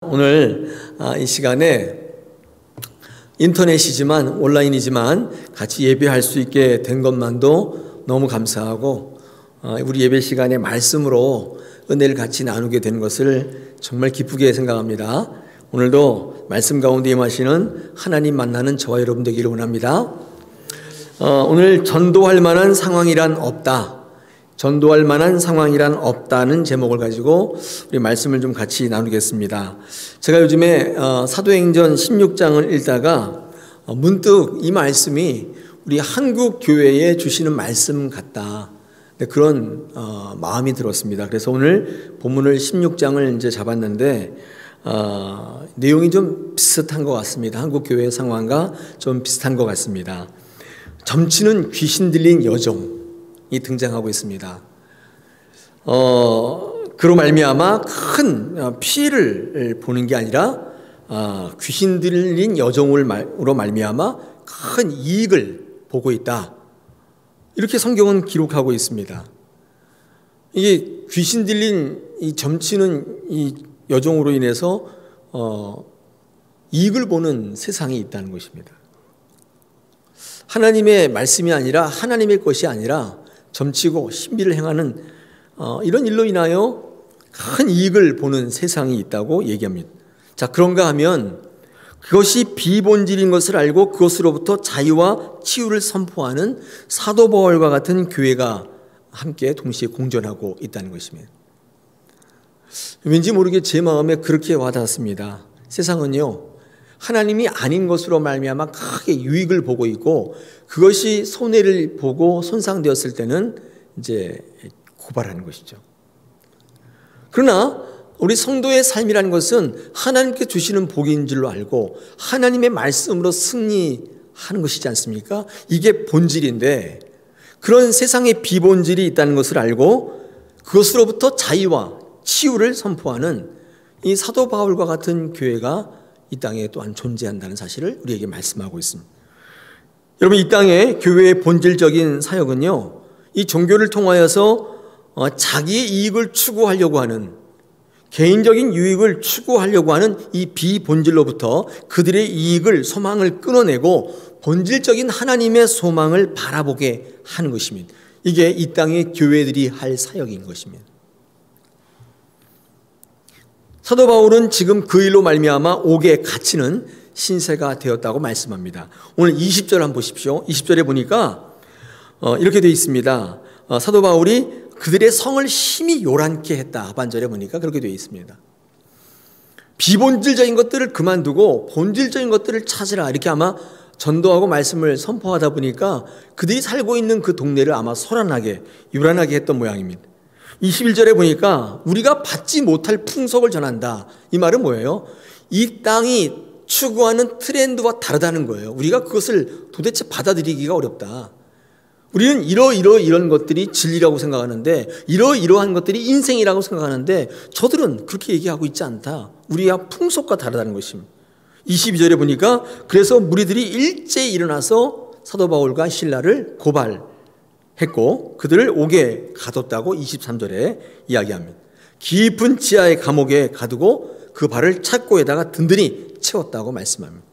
오늘 이 시간에 인터넷이지만 온라인이지만 같이 예배할 수 있게 된 것만도 너무 감사하고 우리 예배 시간에 말씀으로 은혜를 같이 나누게 된 것을 정말 기쁘게 생각합니다. 오늘도 말씀 가운데 임하시는 하나님 만나는 저와 여러분 되기를 원합니다. 오늘 전도할 만한 상황이란 없다. 전도할 만한 상황이란 없다는 제목을 가지고 우리 말씀을 좀 같이 나누겠습니다. 제가 요즘에 사도행전 16장을 읽다가 문득 이 말씀이 우리 한국 교회에 주시는 말씀 같다. 그런 마음이 들었습니다. 그래서 오늘 본문을 16장을 이제 잡았는데 내용이 좀 비슷한 것 같습니다. 한국 교회의 상황과 좀 비슷한 것 같습니다. 점치는 귀신 들린 여종 이 등장하고 있습니다. 그로 말미암아 큰 피해를 보는 게 아니라 귀신 들린 여종으로 말미암아 큰 이익을 보고 있다. 이렇게 성경은 기록하고 있습니다. 이게 귀신 들린 이 점치는 이 여종으로 인해서 이익을 보는 세상이 있다는 것입니다. 하나님의 말씀이 아니라 하나님의 것이 아니라 점치고 신비를 행하는 이런 일로 인하여 큰 이익을 보는 세상이 있다고 얘기합니다. 자, 그런가 하면 그것이 비본질인 것을 알고 그것으로부터 자유와 치유를 선포하는 사도 바울과 같은 교회가 함께 동시에 공존하고 있다는 것입니다. 왠지 모르게 제 마음에 그렇게 와닿았습니다. 세상은요, 하나님이 아닌 것으로 말미암아 크게 유익을 보고 있고 그것이 손해를 보고 손상되었을 때는 이제 고발하는 것이죠. 그러나 우리 성도의 삶이라는 것은 하나님께 주시는 복인 줄로 알고 하나님의 말씀으로 승리하는 것이지 않습니까? 이게 본질인데 그런 세상의 비본질이 있다는 것을 알고 그것으로부터 자유와 치유를 선포하는 이 사도 바울과 같은 교회가 이 땅에 또한 존재한다는 사실을 우리에게 말씀하고 있습니다. 여러분, 이 땅에 교회의 본질적인 사역은요, 이 종교를 통하여서 자기의 이익을 추구하려고 하는, 개인적인 유익을 추구하려고 하는 이 비본질로부터 그들의 이익을, 소망을 끊어내고 본질적인 하나님의 소망을 바라보게 하는 것입니다. 이게 이 땅의 교회들이 할 사역인 것입니다. 사도 바울은 지금 그 일로 말미암아 옥에 갇히는 신세가 되었다고 말씀합니다. 오늘 20절 한번 보십시오. 20절에 보니까 이렇게 되어 있습니다. 사도 바울이 그들의 성을 심히 요란케 했다. 하반절에 보니까 그렇게 되어 있습니다. 비본질적인 것들을 그만두고 본질적인 것들을 찾으라. 이렇게 아마 전도하고 말씀을 선포하다 보니까 그들이 살고 있는 그 동네를 아마 소란하게, 요란하게 했던 모양입니다. 21절에 보니까 우리가 받지 못할 풍속을 전한다. 이 말은 뭐예요? 이 땅이 추구하는 트렌드와 다르다는 거예요. 우리가 그것을 도대체 받아들이기가 어렵다. 우리는 이런 것들이 진리라고 생각하는데 이러한 것들이 인생이라고 생각하는데 저들은 그렇게 얘기하고 있지 않다. 우리와 풍속과 다르다는 것입니다. 22절에 보니까 그래서 무리들이 일제히 일어나서 사도 바울과 실라를 고발했고 그들을 옥에 가뒀다고 23절에 이야기합니다. 깊은 지하의 감옥에 가두고 그 발을 착고에다가 든든히 채웠다고 말씀합니다.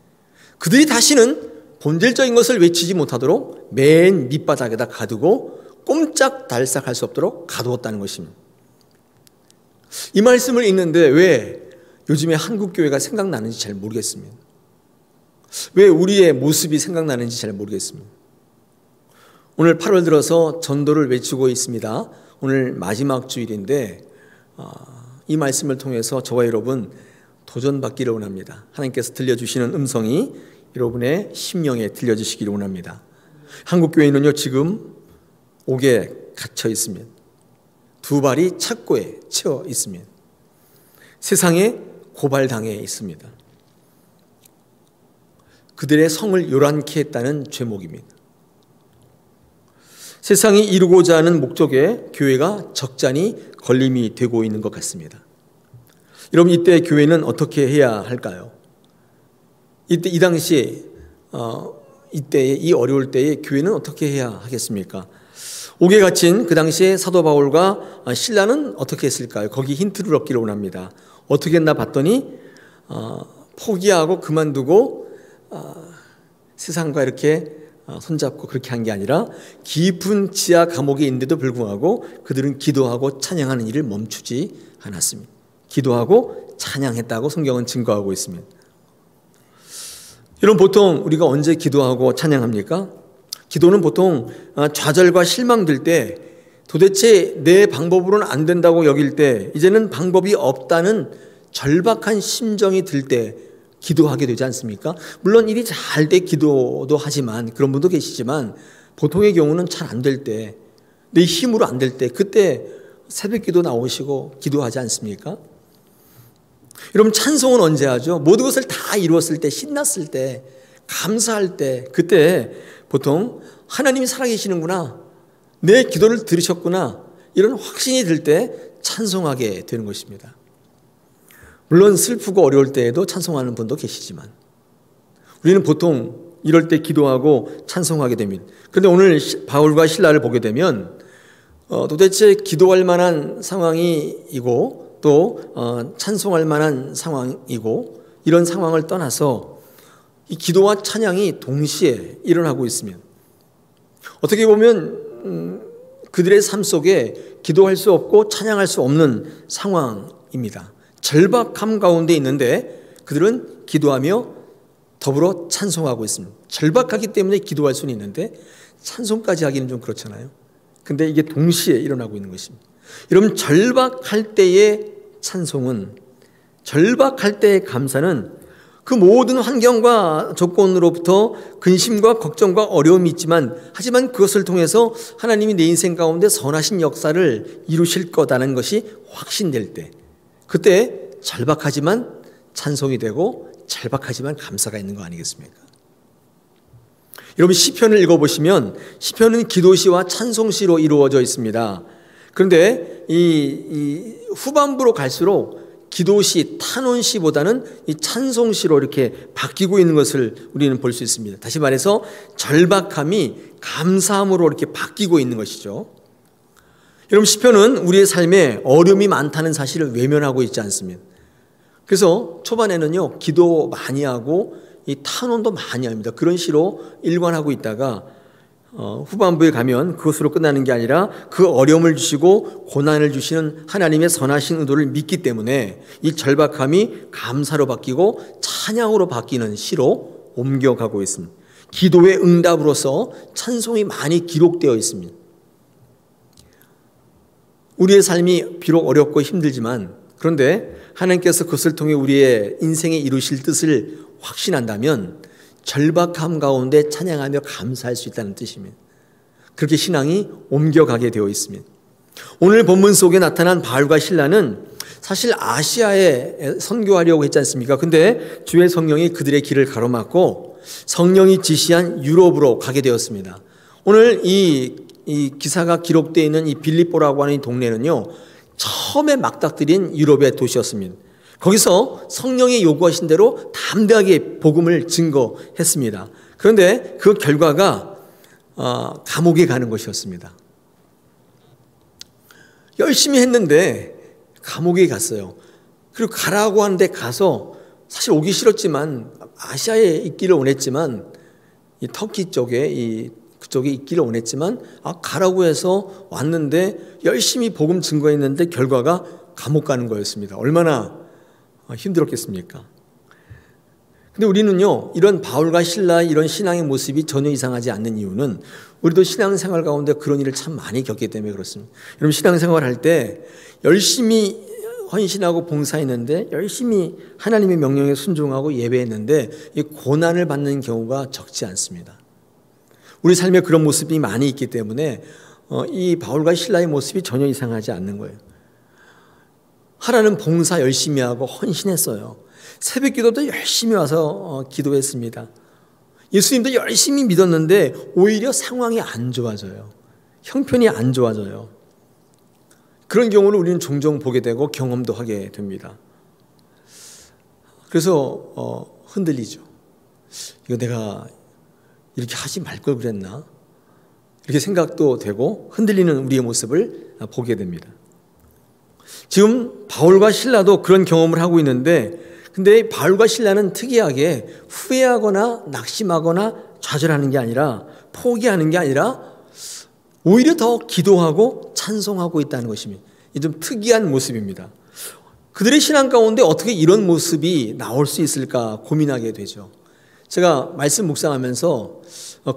그들이 다시는 본질적인 것을 외치지 못하도록 맨 밑바닥에다 가두고 꼼짝달싹할 수 없도록 가두었다는 것입니다. 이 말씀을 읽는데 왜 요즘에 한국 교회가 생각나는지 잘 모르겠습니다. 왜 우리의 모습이 생각나는지 잘 모르겠습니다. 오늘 8월 들어서 전도를 외치고 있습니다. 오늘 마지막 주일인데 이 말씀을 통해서 저와 여러분 도전받기를 원합니다. 하나님께서 들려주시는 음성이 여러분의 심령에 들려주시기를 원합니다. 한국교회는요 지금 옥에 갇혀 있습니다. 두 발이 착고에 채워 있습니다. 세상에 고발당해 있습니다. 그들의 성을 요란케 했다는 죄목입니다. 세상이 이루고자 하는 목적에 교회가 적잖이 걸림이 되고 있는 것 같습니다. 여러분, 이때 교회는 어떻게 해야 할까요? 이 당시에 이때에 이 어려울 때에 교회는 어떻게 해야 하겠습니까? 옥에 갇힌 그 당시에 사도 바울과 신라는 어떻게 했을까요? 거기 힌트를 얻기를 원합니다. 어떻게 했나 봤더니 포기하고 그만두고 세상과 이렇게 손잡고 그렇게 한 게 아니라 깊은 지하 감옥에 있는데도 불구하고 그들은 기도하고 찬양하는 일을 멈추지 않았습니다. 기도하고 찬양했다고 성경은 증거하고 있습니다. 여러분, 보통 우리가 언제 기도하고 찬양합니까? 기도는 보통 좌절과 실망될 때, 도대체 내 방법으로는 안 된다고 여길 때, 이제는 방법이 없다는 절박한 심정이 들 때 기도하게 되지 않습니까? 물론 일이 잘 돼 기도도 하지만, 그런 분도 계시지만 보통의 경우는 잘 안 될 때, 내 힘으로 안 될 때, 그때 새벽 기도 나오시고 기도하지 않습니까? 여러분, 찬송은 언제 하죠? 모든 것을 다 이루었을 때, 신났을 때, 감사할 때, 그때 보통 하나님이 살아계시는구나, 내 기도를 들으셨구나, 이런 확신이 들 때 찬송하게 되는 것입니다. 물론 슬프고 어려울 때에도 찬송하는 분도 계시지만 우리는 보통 이럴 때 기도하고 찬송하게 됩니다. 그런데 오늘 바울과 실라를 보게 되면 도대체 기도할 만한 상황이고 또 찬송할 만한 상황이고, 이런 상황을 떠나서 이 기도와 찬양이 동시에 일어나고 있으면 어떻게 보면 그들의 삶 속에 기도할 수 없고 찬양할 수 없는 상황입니다. 절박함 가운데 있는데 그들은 기도하며 더불어 찬송하고 있습니다. 절박하기 때문에 기도할 수는 있는데 찬송까지 하기는 좀 그렇잖아요. 근데 이게 동시에 일어나고 있는 것입니다. 여러분, 절박할 때의 찬송은, 절박할 때의 감사는 그 모든 환경과 조건으로부터 근심과 걱정과 어려움이 있지만, 하지만 그것을 통해서 하나님이 내 인생 가운데 선하신 역사를 이루실 거다는 것이 확신될 때, 그때 절박하지만 찬송이 되고 절박하지만 감사가 있는 거 아니겠습니까? 여러분, 시편을 읽어보시면 시편은 기도시와 찬송시로 이루어져 있습니다. 그런데 이 후반부로 갈수록 기도시, 탄원시보다는 이 찬송시로 이렇게 바뀌고 있는 것을 우리는 볼 수 있습니다. 다시 말해서 절박함이 감사함으로 이렇게 바뀌고 있는 것이죠. 여러분, 시편은 우리의 삶에 어려움이 많다는 사실을 외면하고 있지 않습니다. 그래서 초반에는요, 기도 많이 하고 이 탄원도 많이 합니다. 그런 시로 일관하고 있다가 후반부에 가면 그것으로 끝나는 게 아니라 그 어려움을 주시고 고난을 주시는 하나님의 선하신 의도를 믿기 때문에 이 절박함이 감사로 바뀌고 찬양으로 바뀌는 시로 옮겨가고 있습니다. 기도의 응답으로서 찬송이 많이 기록되어 있습니다. 우리의 삶이 비록 어렵고 힘들지만, 그런데 하나님께서 그것을 통해 우리의 인생에 이루실 뜻을 확신한다면 절박함 가운데 찬양하며 감사할 수 있다는 뜻입니다. 그렇게 신앙이 옮겨가게 되어 있습니다. 오늘 본문 속에 나타난 바울과 실라는 사실 아시아에 선교하려고 했지 않습니까? 근데 주의 성령이 그들의 길을 가로막고 성령이 지시한 유럽으로 가게 되었습니다. 오늘 이 기사가 기록되어 있는 이 빌립보라고 하는 이 동네는요, 처음에 막닥들인 유럽의 도시였습니다. 거기서 성령이 요구하신 대로 담대하게 복음을 증거했습니다. 그런데 그 결과가 감옥에 가는 것이었습니다. 열심히 했는데 감옥에 갔어요. 그리고 가라고 하는데 가서 사실 오기 싫었지만, 아시아에 있기를 원했지만, 이 터키 쪽에 그쪽에 있기를 원했지만 가라고 해서 왔는데 열심히 복음 증거했는데 결과가 감옥 가는 거였습니다. 얼마나 힘들었겠습니까? 근데 우리는요, 이런 바울과 실라의 이런 신앙의 모습이 전혀 이상하지 않는 이유는 우리도 신앙생활 가운데 그런 일을 참 많이 겪기 때문에 그렇습니다. 여러분, 신앙생활 할 때 열심히 헌신하고 봉사했는데, 열심히 하나님의 명령에 순종하고 예배했는데 이 고난을 받는 경우가 적지 않습니다. 우리 삶에 그런 모습이 많이 있기 때문에 이 바울과 실라의 모습이 전혀 이상하지 않는 거예요. 하라는 봉사 열심히 하고 헌신했어요. 새벽 기도도 열심히 와서 기도했습니다. 예수님도 열심히 믿었는데 오히려 상황이 안 좋아져요. 형편이 안 좋아져요. 그런 경우를 우리는 종종 보게 되고 경험도 하게 됩니다. 그래서 흔들리죠. 이거 내가 이렇게 하지 말 걸 그랬나? 이렇게 생각도 되고 흔들리는 우리의 모습을 보게 됩니다. 지금 바울과 실라도 그런 경험을 하고 있는데 근데 바울과 실라는 특이하게 후회하거나 낙심하거나 좌절하는 게 아니라, 포기하는 게 아니라 오히려 더 기도하고 찬송하고 있다는 것입니다. 이 좀 특이한 모습입니다. 그들의 신앙 가운데 어떻게 이런 모습이 나올 수 있을까 고민하게 되죠. 제가 말씀 묵상하면서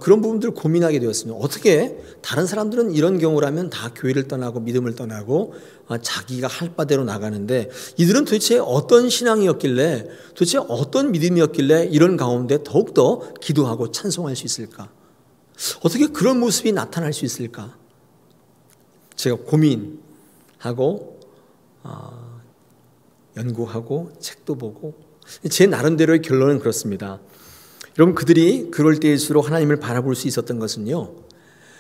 그런 부분들을 고민하게 되었습니다. 어떻게 다른 사람들은 이런 경우라면 다 교회를 떠나고 믿음을 떠나고 자기가 할 바대로 나가는데, 이들은 도대체 어떤 신앙이었길래, 도대체 어떤 믿음이었길래 이런 가운데 더욱더 기도하고 찬송할 수 있을까? 어떻게 그런 모습이 나타날 수 있을까? 제가 고민하고 연구하고 책도 보고 제 나름대로의 결론은 그렇습니다. 여러분, 그들이 그럴 때일수록 하나님을 바라볼 수 있었던 것은요,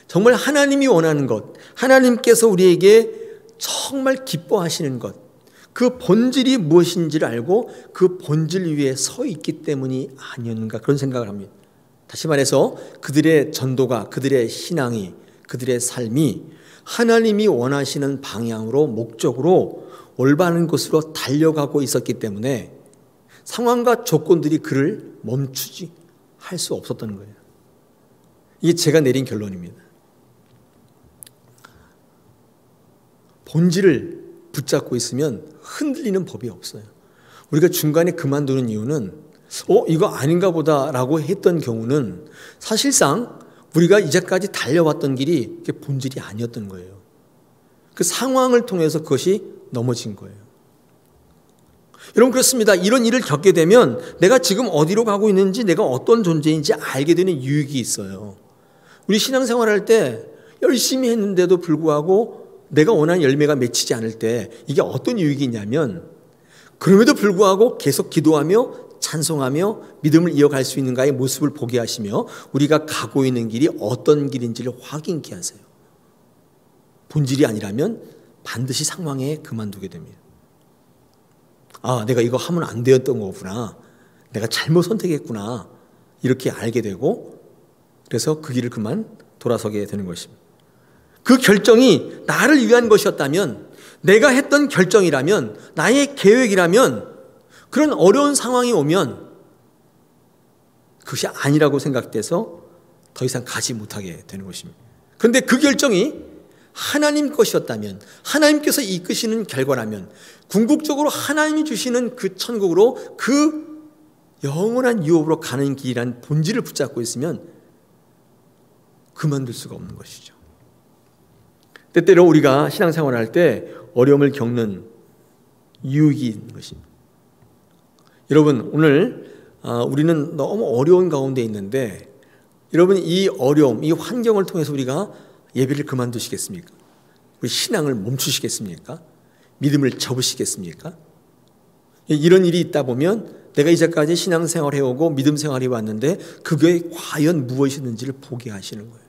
정말 하나님이 원하는 것, 하나님께서 우리에게 정말 기뻐하시는 것, 그 본질이 무엇인지를 알고 그 본질 위에 서 있기 때문이 아니었는가, 그런 생각을 합니다. 다시 말해서 그들의 전도가, 그들의 신앙이, 그들의 삶이 하나님이 원하시는 방향으로, 목적으로 올바른 곳으로 달려가고 있었기 때문에 상황과 조건들이 그를 멈추지 할 수 없었던 거예요. 이게 제가 내린 결론입니다. 본질을 붙잡고 있으면 흔들리는 법이 없어요. 우리가 중간에 그만두는 이유는 이거 아닌가 보다라고 했던 경우는 사실상 우리가 이제까지 달려왔던 길이 본질이 아니었던 거예요. 그 상황을 통해서 그것이 넘어진 거예요. 여러분, 그렇습니다. 이런 일을 겪게 되면 내가 지금 어디로 가고 있는지, 내가 어떤 존재인지 알게 되는 유익이 있어요. 우리 신앙생활할 때 열심히 했는데도 불구하고 내가 원하는 열매가 맺히지 않을 때 이게 어떤 유익이 있냐면, 그럼에도 불구하고 계속 기도하며 찬송하며 믿음을 이어갈 수 있는가의 모습을 보게 하시며 우리가 가고 있는 길이 어떤 길인지를 확인케 하세요. 본질이 아니라면 반드시 상황에 그만두게 됩니다. 내가 이거 하면 안 되었던 거구나, 내가 잘못 선택했구나, 이렇게 알게 되고, 그래서 그 길을 그만 돌아서게 되는 것입니다. 그 결정이 나를 위한 것이었다면, 내가 했던 결정이라면, 나의 계획이라면, 그런 어려운 상황이 오면 그것이 아니라고 생각돼서 더 이상 가지 못하게 되는 것입니다. 그런데 그 결정이 하나님 것이었다면, 하나님께서 이끄시는 결과라면, 궁극적으로 하나님이 주시는 그 천국으로, 그 영원한 유업으로 가는 길이라는 본질을 붙잡고 있으면 그만둘 수가 없는 것이죠. 때때로 우리가 신앙생활을 할 때 어려움을 겪는 유익이 있는 것입니다. 여러분, 오늘 우리는 너무 어려운 가운데 있는데, 여러분, 이 어려움, 이 환경을 통해서 우리가 예배를 그만두시겠습니까? 우리 신앙을 멈추시겠습니까? 믿음을 접으시겠습니까? 이런 일이 있다 보면 내가 이제까지 신앙생활을 해오고 믿음 생활이 왔는데 그게 과연 무엇이었는지를 보게 하시는 거예요.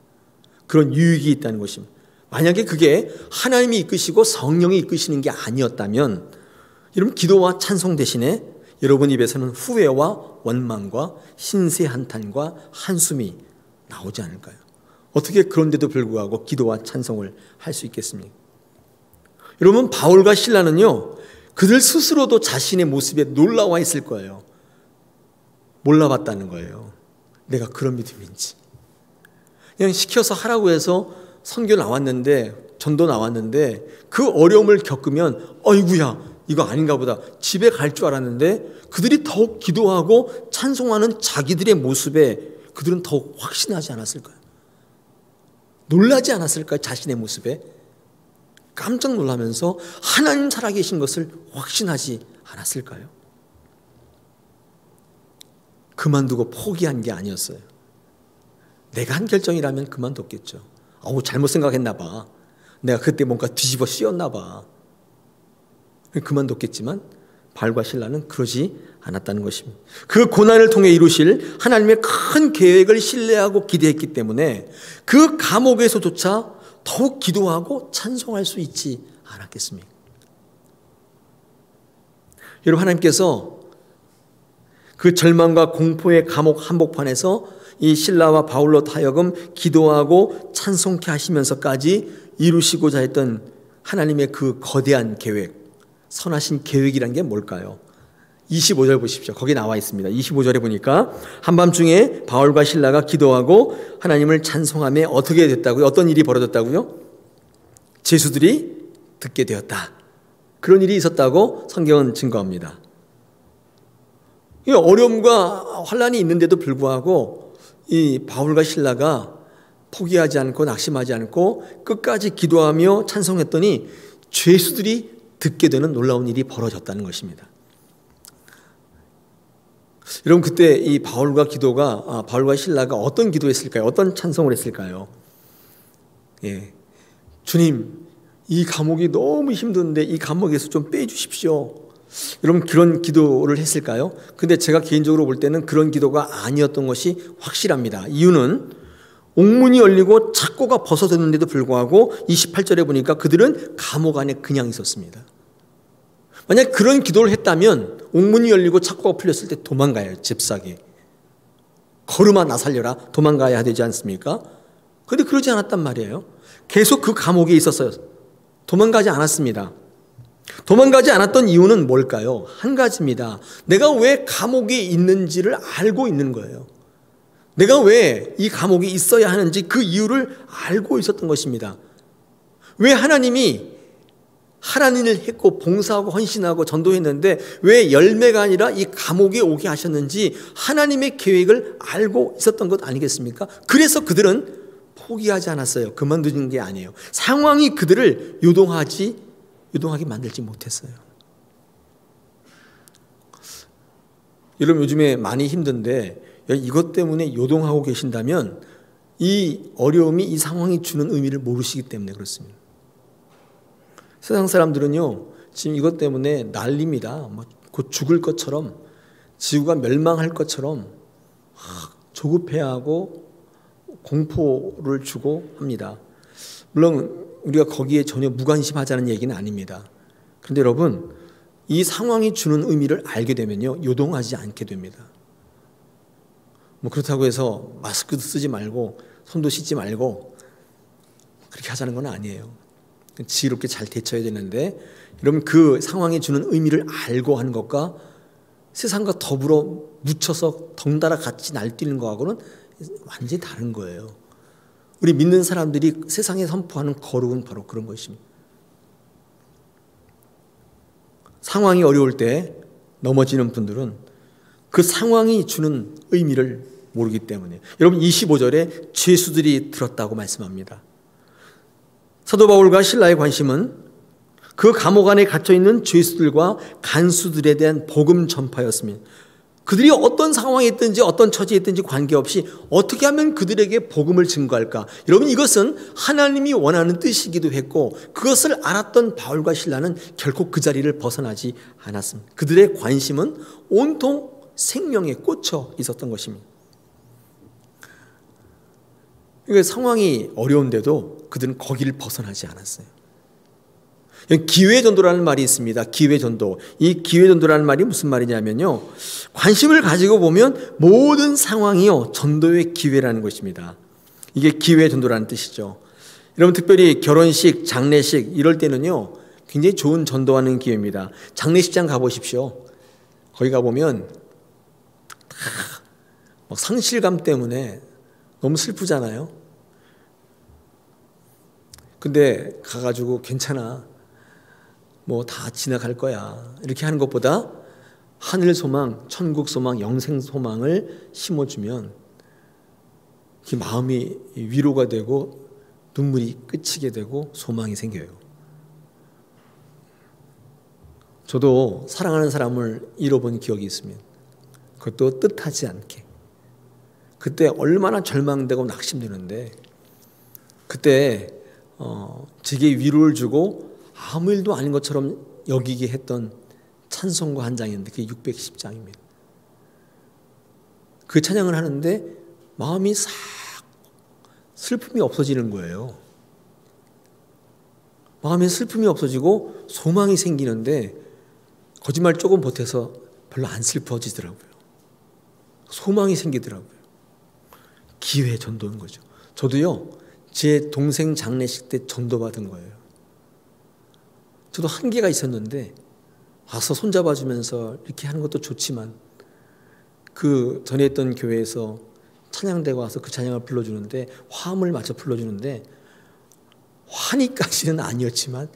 그런 유익이 있다는 것입니다. 만약에 그게 하나님이 이끄시고 성령이 이끄시는 게 아니었다면, 여러분, 기도와 찬송 대신에 여러분 입에서는 후회와 원망과 신세 한탄과 한숨이 나오지 않을까요? 어떻게 그런데도 불구하고 기도와 찬송을 할 수 있겠습니까? 여러분, 바울과 실라는요, 그들 스스로도 자신의 모습에 놀라워 있을 거예요. 몰라봤다는 거예요. 내가 그런 믿음인지. 그냥 시켜서 하라고 해서 선교 나왔는데, 전도 나왔는데 그 어려움을 겪으면 어이구야, 이거 아닌가 보다, 집에 갈 줄 알았는데, 그들이 더욱 기도하고 찬송하는 자기들의 모습에 그들은 더욱 확신하지 않았을까요? 놀라지 않았을까요? 자신의 모습에 깜짝 놀라면서 하나님 살아계신 것을 확신하지 않았을까요? 그만두고 포기한 게 아니었어요. 내가 한 결정이라면 그만뒀겠죠. 잘못 생각했나 봐, 내가 그때 뭔가 뒤집어 씌웠나 봐, 그만뒀겠지만 바울과 실라는 그러지 않았다는 것입니다. 그 고난을 통해 이루실 하나님의 큰 계획을 신뢰하고 기대했기 때문에 그 감옥에서조차 더욱 기도하고 찬송할 수 있지 않았겠습니까? 여러분, 하나님께서 그 절망과 공포의 감옥 한복판에서 이 실라와 바울로 하여금 기도하고 찬송케 하시면서까지 이루시고자 했던 하나님의 그 거대한 계획, 선하신 계획이란 게 뭘까요? 25절 보십시오. 거기 나와 있습니다. 25절에 보니까 한밤중에 바울과 실라가 기도하고 하나님을 찬송하며 어떻게 됐다고요? 어떤 일이 벌어졌다고요? 죄수들이 듣게 되었다. 그런 일이 있었다고 성경은 증거합니다. 이 어려움과 환란이 있는데도 불구하고 이 바울과 실라가 포기하지 않고 낙심하지 않고 끝까지 기도하며 찬송했더니 죄수들이 듣게 되는 놀라운 일이 벌어졌다는 것입니다. 여러분, 그때 이 바울과 실라가 어떤 기도했을까요? 어떤 찬송을 했을까요? 예, 주님, 이 감옥이 너무 힘든데 이 감옥에서 좀 빼주십시오. 여러분, 그런 기도를 했을까요? 근데 제가 개인적으로 볼 때는 그런 기도가 아니었던 것이 확실합니다. 이유는 옥문이 열리고 착고가 벗어졌는데도 불구하고 28절에 보니까 그들은 감옥 안에 그냥 있었습니다. 만약 그런 기도를 했다면 옥문이 열리고 착고가 풀렸을 때 도망가요. 잽싸게. 걸음아 나 살려라. 도망가야 되지 않습니까? 그런데 그러지 않았단 말이에요. 계속 그 감옥에 있었어요. 도망가지 않았습니다. 도망가지 않았던 이유는 뭘까요? 한 가지입니다. 내가 왜 감옥에 있는지를 알고 있는 거예요. 내가 왜 이 감옥에 있어야 하는지 그 이유를 알고 있었던 것입니다. 왜 하나님이 하나님을 했고 봉사하고 헌신하고 전도했는데 왜 열매가 아니라 이 감옥에 오게 하셨는지 하나님의 계획을 알고 있었던 것 아니겠습니까? 그래서 그들은 포기하지 않았어요. 그만두는 게 아니에요. 상황이 그들을 요동하게 만들지 못했어요. 여러분, 요즘에 많이 힘든데 이것 때문에 요동하고 계신다면 이 어려움이, 이 상황이 주는 의미를 모르시기 때문에 그렇습니다. 세상 사람들은요, 지금 이것 때문에 난립니다. 곧 죽을 것처럼, 지구가 멸망할 것처럼 조급해하고 공포를 주고 합니다. 물론 우리가 거기에 전혀 무관심하자는 얘기는 아닙니다. 그런데 여러분, 이 상황이 주는 의미를 알게 되면요, 요동하지 않게 됩니다. 그렇다고 해서 마스크도 쓰지 말고 손도 씻지 말고 그렇게 하자는 건 아니에요. 지혜롭게 잘 대처해야 되는데, 여러분, 그 상황이 주는 의미를 알고 하는 것과 세상과 더불어 묻혀서 덩달아 같이 날뛰는 것하고는 완전히 다른 거예요. 우리 믿는 사람들이 세상에 선포하는 거룩은 바로 그런 것입니다. 상황이 어려울 때 넘어지는 분들은 그 상황이 주는 의미를 모르기 때문에. 여러분, 25절에 죄수들이 들었다고 말씀합니다. 사도 바울과 실라의 관심은 그 감옥 안에 갇혀있는 죄수들과 간수들에 대한 복음 전파였습니다. 그들이 어떤 상황에 있든지 어떤 처지에 있든지 관계없이 어떻게 하면 그들에게 복음을 증거할까? 여러분, 이것은 하나님이 원하는 뜻이기도 했고 그것을 알았던 바울과 실라는 결코 그 자리를 벗어나지 않았습니다. 그들의 관심은 온통 생명에 꽂혀 있었던 것입니다. 그러니까 상황이 어려운데도 그들은 거기를 벗어나지 않았어요. 기회전도라는 말이 있습니다. 기회전도. 이 기회전도라는 말이 무슨 말이냐면요, 관심을 가지고 보면 모든 상황이요 전도의 기회라는 것입니다. 이게 기회전도라는 뜻이죠. 여러분, 특별히 결혼식, 장례식 이럴 때는요 굉장히 좋은 전도하는 기회입니다. 장례식장 가보십시오. 거기 가보면 막 상실감 때문에 너무 슬프잖아요. 근데 가가지고 괜찮아, 뭐 다 지나갈 거야 이렇게 하는 것보다 하늘 소망, 천국 소망, 영생 소망을 심어주면 그 마음이 위로가 되고 눈물이 그치게 되고 소망이 생겨요. 저도 사랑하는 사람을 잃어본 기억이 있습니다. 그것도 뜻하지 않게. 그때 얼마나 절망되고 낙심되는데, 그때 제게 위로를 주고 아무 일도 아닌 것처럼 여기게 했던 찬송가 한 장인데 그게 610장입니다. 그 찬양을 하는데 마음이 싹 슬픔이 없어지는 거예요. 마음에 슬픔이 없어지고 소망이 생기는데 거짓말 조금 보태서 별로 안 슬퍼지더라고요. 소망이 생기더라고요. 기회 전도인 거죠. 저도요, 제 동생 장례식 때 전도받은 거예요. 저도 한계가 있었는데 와서 손잡아주면서 이렇게 하는 것도 좋지만 그 전에 있던 교회에서 찬양대가 와서 그 찬양을 불러주는데 화음을 맞춰 불러주는데 환희까지는 아니었지만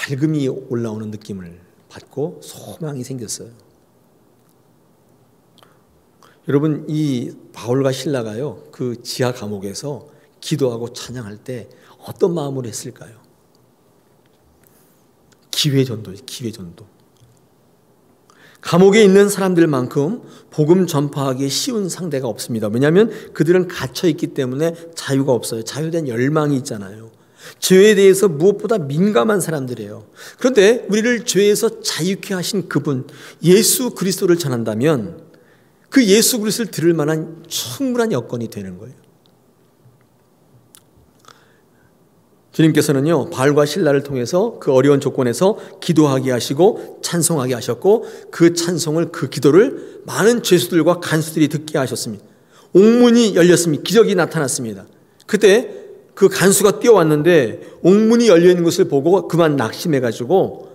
밝음이 올라오는 느낌을 받고 소망이 생겼어요. 여러분, 이 바울과 실라가요, 그 지하 감옥에서 기도하고 찬양할 때 어떤 마음으로 했을까요? 기회전도예요, 기회전도. 감옥에 있는 사람들만큼 복음 전파하기 쉬운 상대가 없습니다. 왜냐하면 그들은 갇혀있기 때문에 자유가 없어요. 자유에 대한 열망이 있잖아요. 죄에 대해서 무엇보다 민감한 사람들이에요. 그런데 우리를 죄에서 자유케 하신 그분 예수 그리스도를 전한다면 그 예수 그리스도를 들을 만한 충분한 여건이 되는 거예요. 주님께서는요, 바울과 실라를 통해서 그 어려운 조건에서 기도하게 하시고 찬송하게 하셨고 그 찬송을, 그 기도를 많은 죄수들과 간수들이 듣게 하셨습니다. 옥문이 열렸습니다. 기적이 나타났습니다. 그때 그 간수가 뛰어왔는데 옥문이 열려있는 것을 보고 그만 낙심해가지고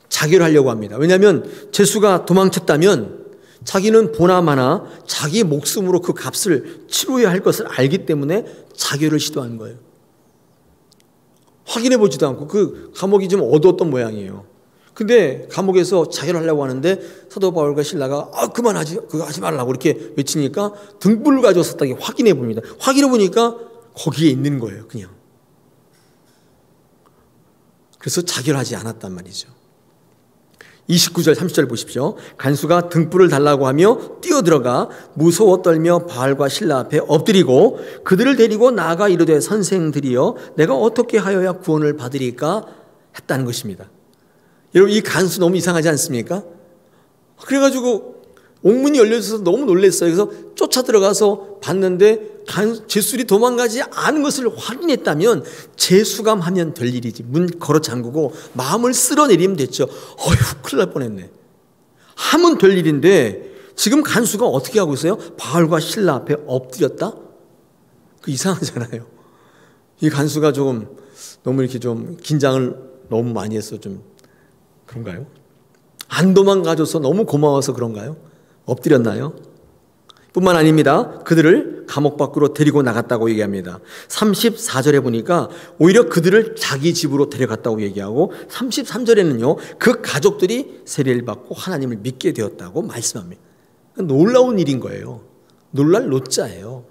자결을 하려고 합니다. 왜냐하면 죄수가 도망쳤다면 자기는 보나마나 자기 목숨으로 그 값을 치러야 할 것을 알기 때문에 자결을 시도한 거예요. 확인해 보지도 않고 그 감옥이 좀 어두웠던 모양이에요. 근데 감옥에서 자결을 하려고 하는데 사도 바울과 실라가 그만하지, 그거 하지 말라고 이렇게 외치니까 등불을 가져서 딱 확인해 봅니다. 확인해 보니까 거기에 있는 거예요, 그냥. 그래서 자결하지 않았단 말이죠. 29절 30절 보십시오. 간수가 등불을 달라고 하며 뛰어들어가 무서워 떨며 바울과 실라 앞에 엎드리고 그들을 데리고 나아가 이르되 선생들이여 내가 어떻게 하여야 구원을 받으리까 했다는 것입니다. 여러분, 이 간수 너무 이상하지 않습니까? 그래가지고 옥문이 열려져서 너무 놀랐어요. 그래서 쫓아 들어가서 봤는데 죄수들이 도망가지 않은 것을 확인했다면 재수감하면 될 일이지. 문 걸어 잠그고 마음을 쓸어내리면 됐죠. 어휴, 큰일 날 뻔했네. 하면 될 일인데 지금 간수가 어떻게 하고 있어요? 바울과 실라 앞에 엎드렸다? 그 이상하잖아요. 이 간수가 조금 너무 이렇게 좀 긴장을 너무 많이 해서 좀 그런가요? 안 도망가줘서 너무 고마워서 그런가요? 엎드렸나요? 뿐만 아닙니다. 그들을 감옥 밖으로 데리고 나갔다고 얘기합니다. 34절에 보니까 오히려 그들을 자기 집으로 데려갔다고 얘기하고 33절에는요, 그 가족들이 세례를 받고 하나님을 믿게 되었다고 말씀합니다. 놀라운 일인 거예요. 놀랄 노자예요.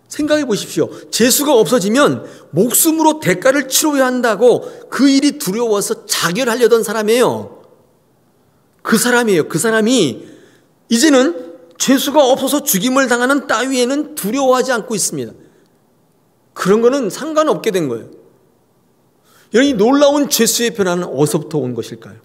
생각해 보십시오. 재수가 없어지면 목숨으로 대가를 치러야 한다고 그 일이 두려워서 자결하려던 사람이에요. 그 사람이에요. 그 사람이 이제는 죄수가 없어서 죽임을 당하는 따위에는 두려워하지 않고 있습니다. 그런 거는 상관없게 된 거예요. 이 놀라운 죄수의 변화는 어디서부터 온 것일까요?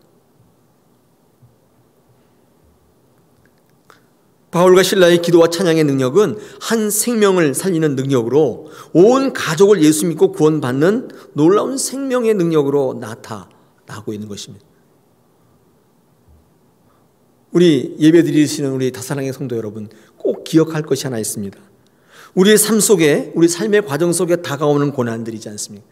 바울과 실라의 기도와 찬양의 능력은 한 생명을 살리는 능력으로 온 가족을 예수 믿고 구원받는 놀라운 생명의 능력으로 나타나고 있는 것입니다. 우리 예배 드리시는 우리 다사랑의 성도 여러분, 꼭 기억할 것이 하나 있습니다. 우리의 삶 속에, 우리 삶의 과정 속에 다가오는 고난들이지 않습니까?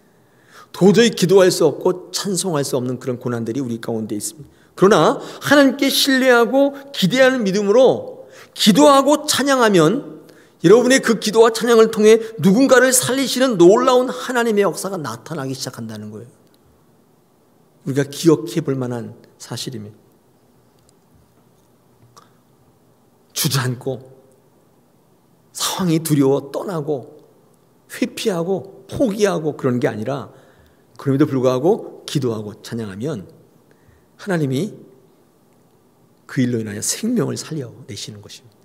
도저히 기도할 수 없고 찬송할 수 없는 그런 고난들이 우리 가운데 있습니다. 그러나 하나님께 신뢰하고 기대하는 믿음으로 기도하고 찬양하면 여러분의 그 기도와 찬양을 통해 누군가를 살리시는 놀라운 하나님의 역사가 나타나기 시작한다는 거예요. 우리가 기억해 볼 만한 사실입니다. 주저앉고 상황이 두려워 떠나고 회피하고 포기하고 그런 게 아니라 그럼에도 불구하고 기도하고 찬양하면 하나님이 그 일로 인하여 생명을 살려내시는 것입니다.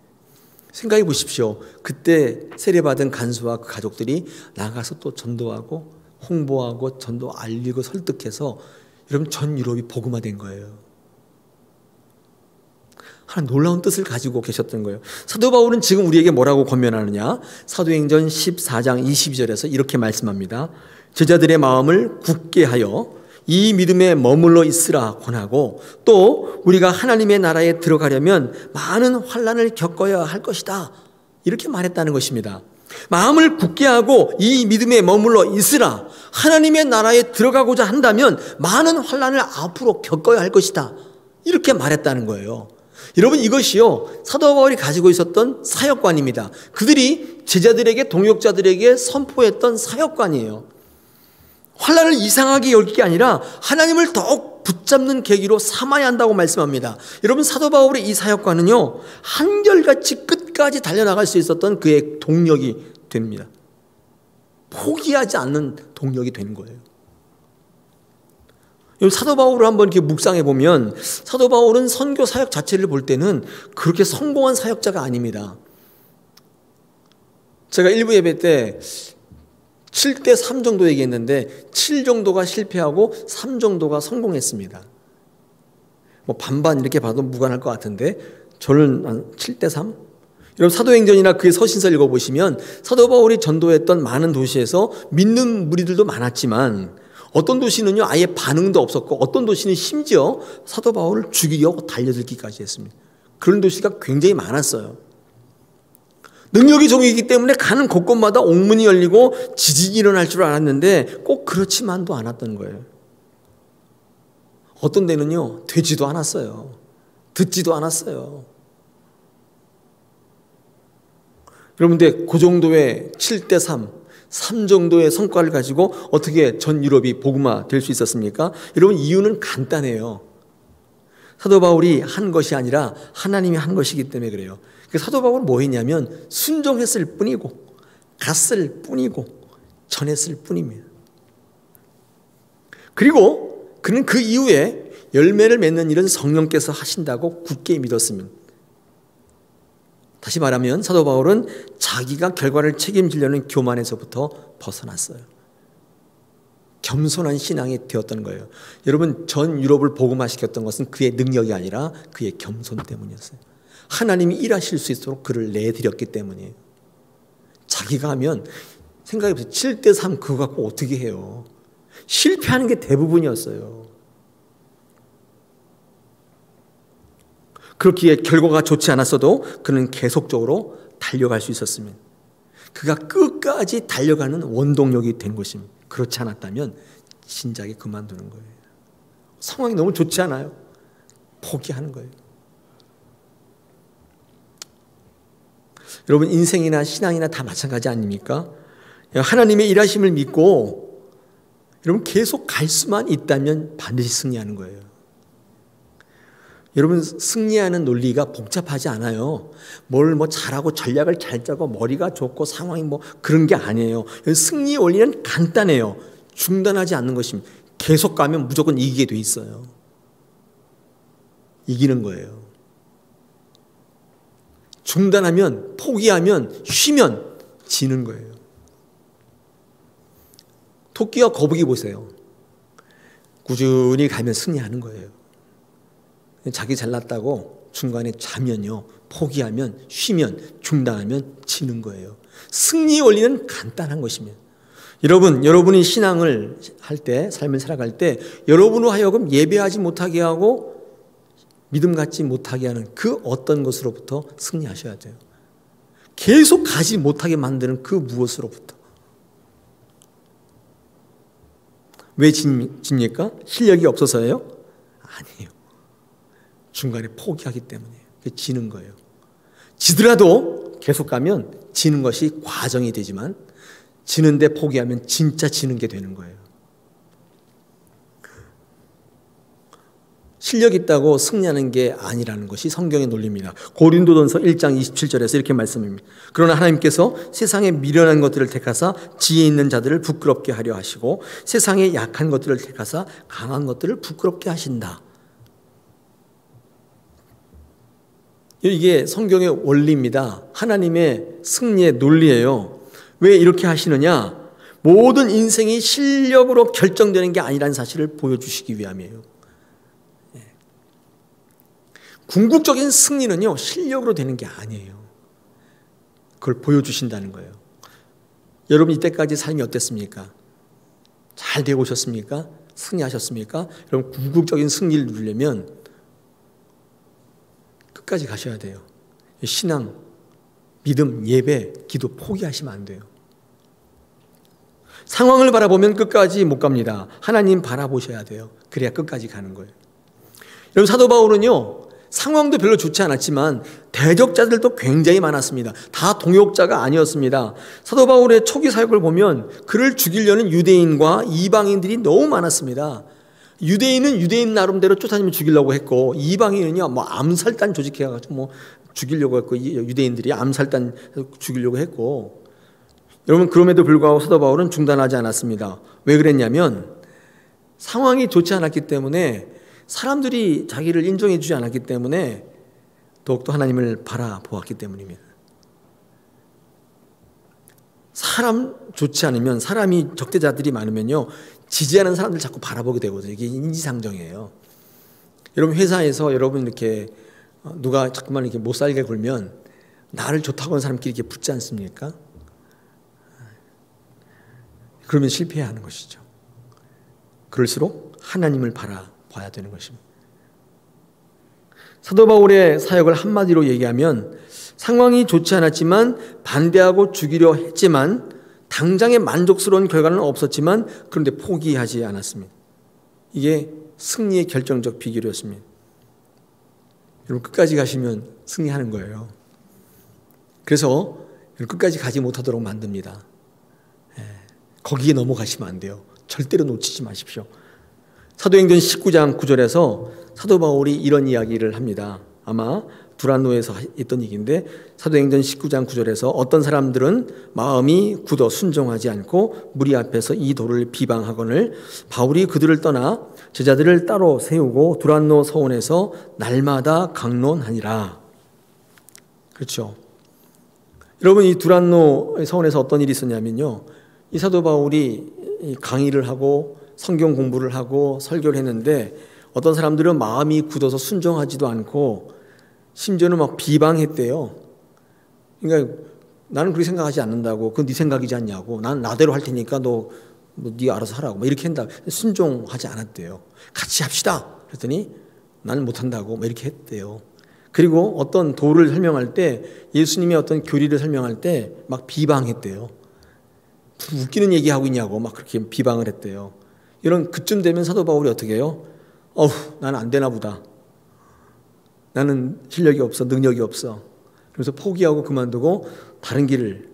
생각해 보십시오. 그때 세례받은 간수와 그 가족들이 나가서 또 전도하고 홍보하고 전도 알리고 설득해서 여러분 전 유럽이 복음화된 거예요. 하나님 놀라운 뜻을 가지고 계셨던 거예요. 사도 바울은 지금 우리에게 뭐라고 권면하느냐? 사도행전 14장 22절에서 이렇게 말씀합니다. 제자들의 마음을 굳게 하여 이 믿음에 머물러 있으라 권하고 또 우리가 하나님의 나라에 들어가려면 많은 환난을 겪어야 할 것이다. 이렇게 말했다는 것입니다. 마음을 굳게 하고 이 믿음에 머물러 있으라. 하나님의 나라에 들어가고자 한다면 많은 환난을 앞으로 겪어야 할 것이다. 이렇게 말했다는 거예요. 여러분, 이것이요, 사도 바울이 가지고 있었던 사역관입니다. 그들이 제자들에게, 동역자들에게 선포했던 사역관이에요. 환난을 이상하게 여길 게 아니라 하나님을 더욱 붙잡는 계기로 삼아야 한다고 말씀합니다. 여러분, 사도 바울의 이 사역관은요, 한결같이 끝까지 달려나갈 수 있었던 그의 동력이 됩니다. 포기하지 않는 동력이 되는 거예요. 사도 바울을 한번 이렇게 묵상해 보면 사도 바울은 선교 사역 자체를 볼 때는 그렇게 성공한 사역자가 아닙니다. 제가 1부 예배 때 7대 3 정도 얘기했는데 7 정도가 실패하고 3 정도가 성공했습니다. 뭐 반반 이렇게 봐도 무관할 것 같은데 저는 한 7대 3? 여러분, 사도행전이나 그의 서신서 읽어보시면 사도 바울이 전도했던 많은 도시에서 믿는 무리들도 많았지만 어떤 도시는요 아예 반응도 없었고 어떤 도시는 심지어 사도 바울을 죽이려고 달려들기까지 했습니다. 그런 도시가 굉장히 많았어요. 능력이 종이기 때문에 가는 곳곳마다 옥문이 열리고 지진이 일어날 줄 알았는데 꼭 그렇지만도 않았던 거예요. 어떤 데는요 되지도 않았어요. 듣지도 않았어요. 여러분들, 그 정도의 7대 3 정도의 성과를 가지고 어떻게 전 유럽이 복음화 될 수 있었습니까? 여러분, 이유는 간단해요. 사도 바울이 한 것이 아니라 하나님이 한 것이기 때문에 그래요. 사도 바울은 뭐 했냐면 순종했을 뿐이고 갔을 뿐이고 전했을 뿐입니다. 그리고 그는 그 이후에 열매를 맺는 일은 성령께서 하신다고 굳게 믿었습니다. 다시 말하면 사도 바울은 자기가 결과를 책임지려는 교만에서부터 벗어났어요. 겸손한 신앙이 되었던 거예요. 여러분, 전 유럽을 복음화시켰던 것은 그의 능력이 아니라 그의 겸손 때문이었어요. 하나님이 일하실 수 있도록 그를 내드렸기 때문이에요. 자기가 하면 생각해보세요. 7대 3 그거 갖고 어떻게 해요? 실패하는 게 대부분이었어요. 그렇기에 결과가 좋지 않았어도 그는 계속적으로 달려갈 수 있었습니다. 그가 끝까지 달려가는 원동력이 된 것입니다. 그렇지 않았다면 진작에 그만두는 거예요. 상황이 너무 좋지 않아요? 포기하는 거예요. 여러분, 인생이나 신앙이나 다 마찬가지 아닙니까? 하나님의 일하심을 믿고 여러분 계속 갈 수만 있다면 반드시 승리하는 거예요. 여러분, 승리하는 논리가 복잡하지 않아요. 뭘 잘하고 전략을 잘 짜고 머리가 좋고 상황이 그런 게 아니에요. 승리의 원리는 간단해요. 중단하지 않는 것입니다. 계속 가면 무조건 이기게 돼 있어요. 이기는 거예요. 중단하면, 포기하면, 쉬면 지는 거예요. 토끼와 거북이 보세요. 꾸준히 가면 승리하는 거예요. 자기 잘났다고 중간에 자면요, 포기하면, 쉬면, 중단하면 지는 거예요. 승리의 원리는 간단한 것입니다. 여러분이 신앙을 할 때, 삶을 살아갈 때 여러분으로 하여금 예배하지 못하게 하고 믿음 갖지 못하게 하는 그 어떤 것으로부터 승리하셔야 돼요. 계속 가지 못하게 만드는 그 무엇으로부터. 왜 집니까? 실력이 없어서예요? 아니에요. 중간에 포기하기 때문에 지는 거예요. 지더라도 계속 가면 지는 것이 과정이 되지만 지는데 포기하면 진짜 지는 게 되는 거예요. 실력 있다고 승리하는 게 아니라는 것이 성경의 논리입니다. 고린도전서 1장 27절에서 이렇게 말씀합니다. 그러나 하나님께서 세상에 미련한 것들을 택하사 지혜 있는 자들을 부끄럽게 하려 하시고 세상에 약한 것들을 택하사 강한 것들을 부끄럽게 하신다. 이게 성경의 원리입니다. 하나님의 승리의 논리예요. 왜 이렇게 하시느냐? 모든 인생이 실력으로 결정되는 게 아니라는 사실을 보여주시기 위함이에요. 궁극적인 승리는요, 실력으로 되는 게 아니에요. 그걸 보여주신다는 거예요. 여러분, 이때까지 삶이 어땠습니까? 잘 되고 오셨습니까? 승리하셨습니까? 여러분, 궁극적인 승리를 누리려면 끝까지 가셔야 돼요. 신앙, 믿음, 예배, 기도 포기하시면 안 돼요. 상황을 바라보면 끝까지 못 갑니다. 하나님 바라보셔야 돼요. 그래야 끝까지 가는 거예요. 여러분, 사도 바울은요, 상황도 별로 좋지 않았지만 대적자들도 굉장히 많았습니다. 다 동역자가 아니었습니다. 사도 바울의 초기 사역을 보면 그를 죽이려는 유대인과 이방인들이 너무 많았습니다. 유대인은 유대인 나름대로 쫓아다니면 죽이려고 했고, 이방인은요 뭐 암살단 조직해가지고 뭐 죽이려고 했고, 유대인들이 암살단 죽이려고 했고. 여러분, 그럼에도 불구하고 사도 바울은 중단하지 않았습니다. 왜 그랬냐면 상황이 좋지 않았기 때문에, 사람들이 자기를 인정해 주지 않았기 때문에 더욱더 하나님을 바라보았기 때문입니다. 사람 좋지 않으면, 사람이 적대자들이 많으면요 지지하는 사람들 자꾸 바라보게 되거든요. 이게 인지상정이에요. 여러분, 회사에서 여러분 이렇게 누가 자꾸만 이렇게 못 살게 굴면 나를 좋다고 하는 사람끼리 이렇게 붙지 않습니까? 그러면 실패해야 하는 것이죠. 그럴수록 하나님을 바라봐야 되는 것입니다. 사도 바울의 사역을 한마디로 얘기하면, 상황이 좋지 않았지만 반대하고 죽이려 했지만 당장의 만족스러운 결과는 없었지만 그런데 포기하지 않았습니다. 이게 승리의 결정적 비결이었습니다. 여러분, 끝까지 가시면 승리하는 거예요. 그래서 끝까지 가지 못하도록 만듭니다. 거기에 넘어가시면 안 돼요. 절대로 놓치지 마십시오. 사도행전 19장 9절에서 사도 바울이 이런 이야기를 합니다. 아마 두란노에서 했던 얘기인데, 사도행전 19장 9절에서 어떤 사람들은 마음이 굳어 순종하지 않고 무리 앞에서 이 도를 비방하거늘 바울이 그들을 떠나 제자들을 따로 세우고 두란노 서원에서 날마다 강론하니라. 그렇죠. 여러분, 이 두란노 서원에서 어떤 일이 있었냐면요, 이 사도 바울이 강의를 하고 성경 공부를 하고 설교를 했는데 어떤 사람들은 마음이 굳어서 순종하지도 않고 심지어는 막 비방했대요. 그러니까 나는 그렇게 생각하지 않는다고, 그건 네 생각이지 않냐고, 난 나대로 할 테니까 너 네 알아서 하라고 막 이렇게 한다. 순종하지 않았대요. 같이 합시다 그랬더니 나는 못한다고 막 이렇게 했대요. 그리고 어떤 도를 설명할 때, 예수님의 어떤 교리를 설명할 때 막 비방했대요. 웃기는 얘기하고 있냐고 막 그렇게 비방을 했대요. 이런 그쯤 되면 사도 바울이 어떻게 해요? 나는 안 되나 보다. 나는 실력이 없어, 능력이 없어. 그래서 포기하고 그만두고 다른 길을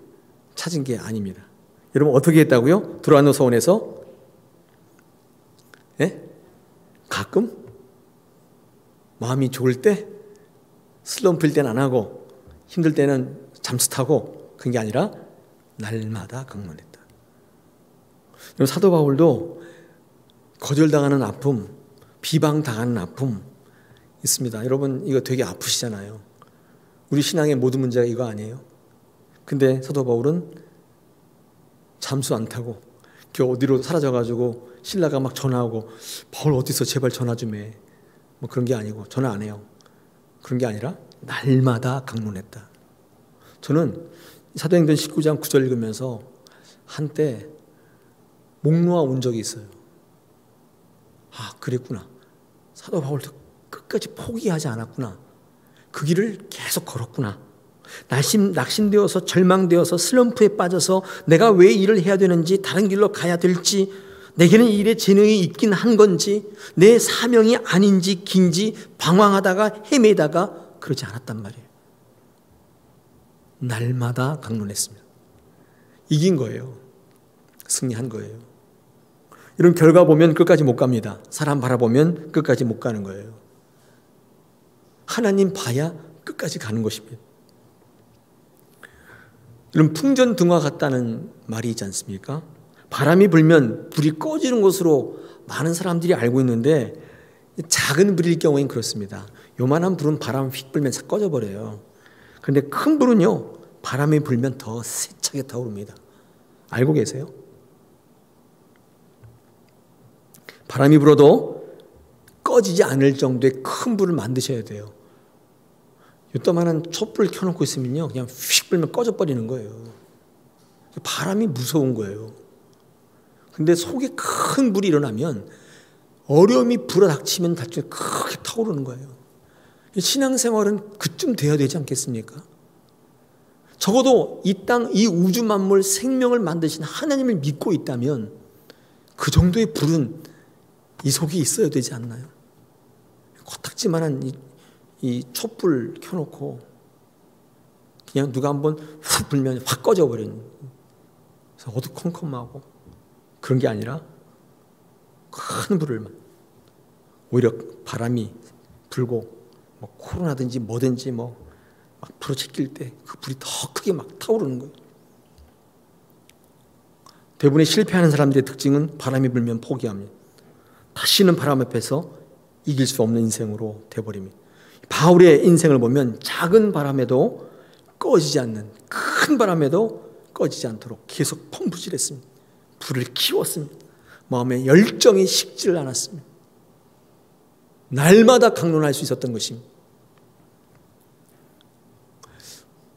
찾은 게 아닙니다. 여러분, 어떻게 했다고요? 두란노 서원에서? 가끔? 마음이 좋을 때? 슬럼프일 때는 안 하고 힘들 때는 잠수 타고, 그런 게 아니라 날마다 강론했다. 여러분, 사도 바울도 거절당하는 아픔, 비방당하는 아픔 있습니다. 여러분, 이거 되게 아프시잖아요. 우리 신앙의 모든 문제가 이거 아니에요? 근데 사도 바울은 잠수 안 타고 어디로 사라져가지고 신라가 막 전화하고 바울 어디 있어 제발 전화 좀 해. 뭐 그런 게 아니고, 전화 안 해요. 그런 게 아니라 날마다 강론했다. 저는 사도행전 19장 9절 읽으면서 한때 목 놓아 온 적이 있어요. 아, 그랬구나. 사도 바울도 끝까지 포기하지 않았구나. 그 길을 계속 걸었구나. 낙심되어서 절망되어서 슬럼프에 빠져서 내가 왜 일을 해야 되는지, 다른 길로 가야 될지, 내게는 이 일에 재능이 있긴 한 건지, 내 사명이 아닌지 긴지 방황하다가 헤매다가 그러지 않았단 말이에요. 날마다 강론했습니다. 이긴 거예요. 승리한 거예요. 이런 결과 보면 끝까지 못 갑니다. 사람 바라보면 끝까지 못 가는 거예요. 하나님 봐야 끝까지 가는 것입니다. 이런 풍전등화 같다는 말이 있지 않습니까? 바람이 불면 불이 꺼지는 것으로 많은 사람들이 알고 있는데, 작은 불일 경우엔 그렇습니다. 요만한 불은 바람 휙 불면 꺼져버려요. 그런데 큰 불은요, 바람이 불면 더 세차게 타오릅니다. 알고 계세요? 바람이 불어도 꺼지지 않을 정도의 큰 불을 만드셔야 돼요. 요따만한 촛불을 켜놓고 있으면요, 그냥 휙 불면 꺼져버리는 거예요. 바람이 무서운 거예요. 근데 속에 큰 불이 일어나면 어려움이 불어닥치면 나중에 크게 타오르는 거예요. 신앙생활은 그쯤 돼야 되지 않겠습니까? 적어도 이 땅, 이 우주 만물 생명을 만드신 하나님을 믿고 있다면 그 정도의 불은 이 속에 있어야 되지 않나요? 코딱지만한 이 촛불 켜놓고 그냥 누가 한번 훅 불면 확 꺼져버리는, 그래서 어두컴컴하고 그런 게 아니라 큰 불을, 오히려 바람이 불고 뭐 코로나든지 뭐든지 막 불어제낄 때 그 불이 더 크게 막 타오르는 거예요. 대부분의 실패하는 사람들의 특징은 바람이 불면 포기합니다. 다시는 바람 앞에서 이길 수 없는 인생으로 돼버립니다. 바울의 인생을 보면 작은 바람에도 꺼지지 않는, 큰 바람에도 꺼지지 않도록 계속 펌프질했습니다. 불을 키웠습니다. 마음에 열정이 식지를 않았습니다. 날마다 강론할 수 있었던 것입니다.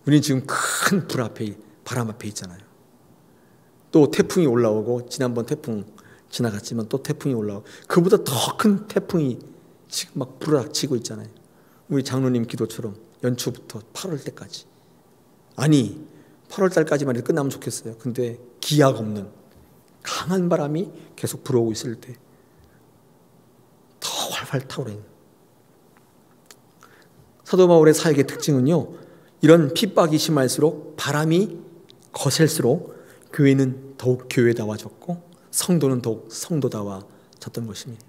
우리는 지금 큰 불 앞에, 바람 앞에 있잖아요. 또 태풍이 올라오고, 지난번 태풍 지나갔지만 또 태풍이 올라오고, 그보다 더 큰 태풍이 지금 막 불어닥치고 있잖아요. 우리 장로님 기도처럼 연초부터 8월 때까지. 아니 8월 달까지만 해도 끝나면 좋겠어요. 근데 기약 없는 강한 바람이 계속 불어오고 있을 때 더 활활 타오르는, 사도 바울의 사역의 특징은요, 이런 핍박이 심할수록, 바람이 거셀수록 교회는 더욱 교회다워졌고 성도는 더욱 성도다워졌던 것입니다.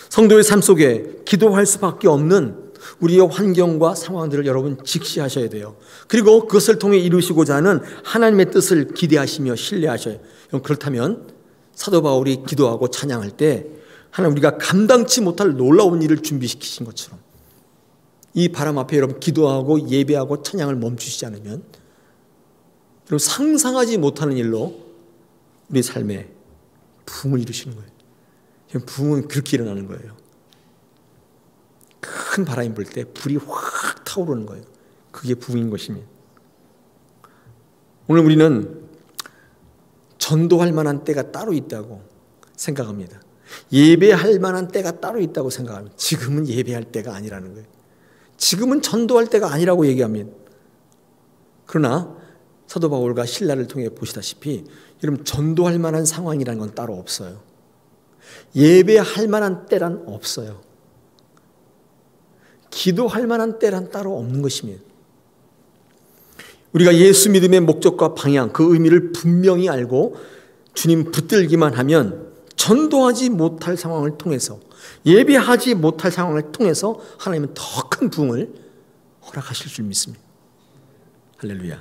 성도의 삶 속에 기도할 수밖에 없는 우리의 환경과 상황들을 여러분 직시하셔야 돼요. 그리고 그것을 통해 이루시고자 하는 하나님의 뜻을 기대하시며 신뢰하셔요. 그렇다면 사도 바울이 기도하고 찬양할 때 하나님, 우리가 감당치 못할 놀라운 일을 준비시키신 것처럼 이 바람 앞에 여러분 기도하고 예배하고 찬양을 멈추시지 않으면 여러분 상상하지 못하는 일로 우리 삶에 부흥을 이루시는 거예요. 부흥은 그렇게 일어나는 거예요. 큰 바람이 불 때 불이 확 타오르는 거예요. 그게 부흥인 것입니다. 오늘 우리는 전도할 만한 때가 따로 있다고 생각합니다. 예배할 만한 때가 따로 있다고 생각합니다. 지금은 예배할 때가 아니라는 거예요. 지금은 전도할 때가 아니라고 얘기합니다. 그러나 사도 바울과 신라를 통해 보시다시피 여러분, 전도할 만한 상황이라는 건 따로 없어요. 예배할 만한 때란 없어요. 기도할 만한 때란 따로 없는 것입니다. 우리가 예수 믿음의 목적과 방향, 그 의미를 분명히 알고 주님 붙들기만 하면 전도하지 못할 상황을 통해서, 예배하지 못할 상황을 통해서 하나님은 더 큰 부흥을 허락하실 줄 믿습니다. 할렐루야.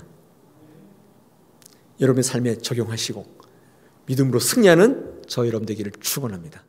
여러분의 삶에 적용하시고 믿음으로 승리하는 저 여러분 되기를 축원합니다.